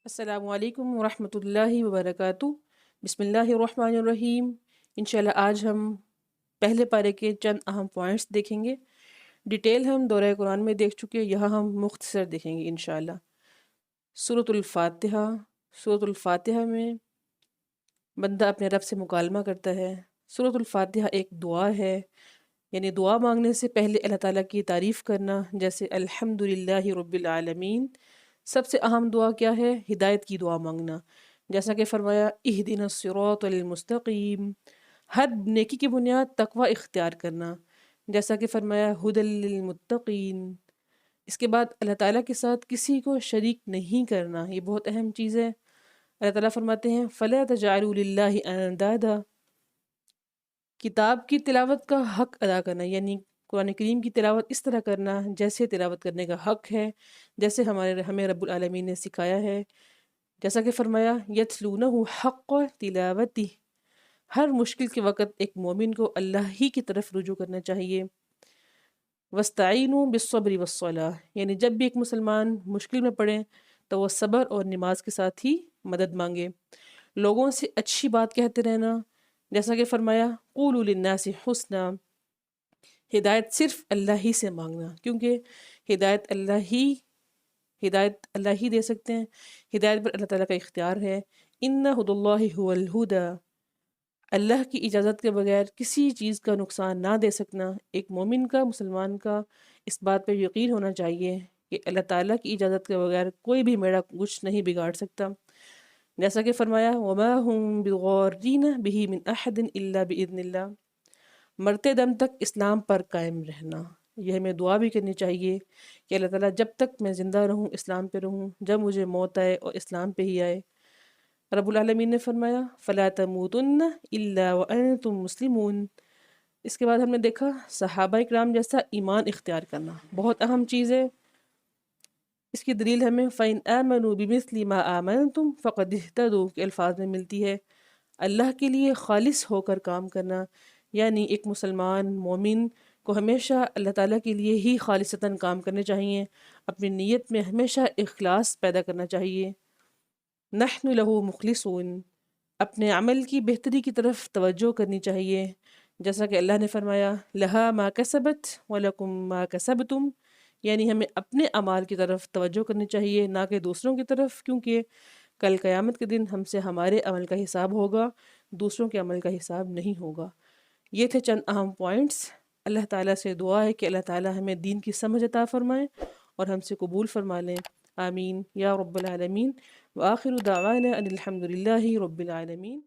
السلام علیکم ورحمۃ اللہ وبرکاتہ۔ بسم اللہ الرحمن الرحیم۔ انشاءاللہ آج ہم پہلے پارے کے چند اہم پوائنٹس دیکھیں گے۔ ڈیٹیل ہم دورہ قرآن میں دیکھ چکے، یہاں ہم مختصر دیکھیں گے انشاءاللہ۔ سورۃ الفاتحہ۔ سورۃ الفاتحہ میں بندہ اپنے رب سے مکالمہ کرتا ہے۔ سورۃ الفاتحہ ایک دعا ہے، یعنی دعا مانگنے سے پہلے اللہ تعالیٰ کی تعریف کرنا، جیسے الحمدللہ رب العالمین۔ سب سے اہم دعا کیا ہے؟ ہدایت کی دعا مانگنا، جیسا کہ فرمایا اہدنا الصراط المستقیم۔ ہر نیکی کی بنیاد تقوی اختیار کرنا، جیسا کہ فرمایا ھدی للمتقین۔ اس کے بعد اللہ تعالیٰ کے ساتھ کسی کو شریک نہیں کرنا، یہ بہت اہم چیز ہے۔ اللہ تعالیٰ فرماتے ہیں فَلَا تَجْعَلُوا لِلَّهِ أَندَادًا۔ کتاب کی تلاوت کا حق ادا کرنا، یعنی قرآن کریم کی تلاوت اس طرح کرنا جیسے تلاوت کرنے کا حق ہے، جیسے ہمیں رب العالمین نے سکھایا ہے، جیسا کہ فرمایا یتلونہ حق تلاوتی۔ ہر مشکل کے وقت ایک مومن کو اللہ ہی کی طرف رجوع کرنا چاہیے۔ وَاسْتَعِینُوا بِالصَّبْرِ وَالصَّلَاةِ، یعنی جب بھی ایک مسلمان مشکل میں پڑے تو وہ صبر اور نماز کے ساتھ ہی مدد مانگے۔ لوگوں سے اچھی بات کہتے رہنا، جیسا کہ فرمایا قولوا للناس حسنا۔ ہدایت صرف اللہ ہی سے مانگنا، کیونکہ ہدایت اللہ ہی دے سکتے ہیں۔ ہدایت پر اللہ تعالیٰ کا اختیار ہے۔ ان ھدی اللہ ھو الھدی۔ اللہ کی اجازت کے بغیر کسی چیز کا نقصان نہ دے سکنا۔ ایک مومن کا، مسلمان کا اس بات پہ یقین ہونا چاہیے کہ اللہ تعالیٰ کی اجازت کے بغیر کوئی بھی میرا کچھ نہیں بگاڑ سکتا، جیسا کہ فرمایا وما هم بضارین بہ من احد الا باذن اللہ۔ مرتے دم تک اسلام پر قائم رہنا، یہ ہمیں دعا بھی کرنی چاہیے کہ اللہ تعالیٰ جب تک میں زندہ رہوں اسلام پہ رہوں، جب مجھے موت آئے اور اسلام پہ ہی آئے۔ رب العالمین نے فرمایا فلا تموتن الا وانتم مسلمون۔ اس کے بعد ہم نے دیکھا صحابہ اکرام جیسا ایمان اختیار کرنا بہت اہم چیز ہے۔ اس کی دلیل ہمیں فَإِنْ آمَنُوا بِمِثْلِ مَا آمَنْتُمْ فَقَدِ اهْتَدُوا کے الفاظ میں ملتی ہے۔ اللہ کے لیے خالص ہو کر کام کرنا، یعنی ایک مسلمان مومن کو ہمیشہ اللہ تعالیٰ کے لیے ہی خالصتاً کام کرنے چاہیے، اپنی نیت میں ہمیشہ اخلاص پیدا کرنا چاہیے۔ نحن لہ مخلصون، اپنے عمل کی بہتری کی طرف توجہ کرنی چاہیے، جیسا کہ اللہ نے فرمایا لہا ما کسبت ولکم ما کسبتم، یعنی ہمیں اپنے اعمال کی طرف توجہ کرنی چاہیے، نہ کہ دوسروں کی طرف، کیونکہ کل قیامت کے دن ہم سے ہمارے عمل کا حساب ہوگا، دوسروں کے عمل کا حساب نہیں ہوگا۔ یہ تھے چند اہم پوائنٹس۔ اللہ تعالیٰ سے دعا ہے کہ اللہ تعالیٰ ہمیں دین کی سمجھ عطا فرمائے اور ہم سے قبول فرما لیں، آمین یا رب العالمین۔ وآخر دعوانا ان الحمد للہ رب العالمین۔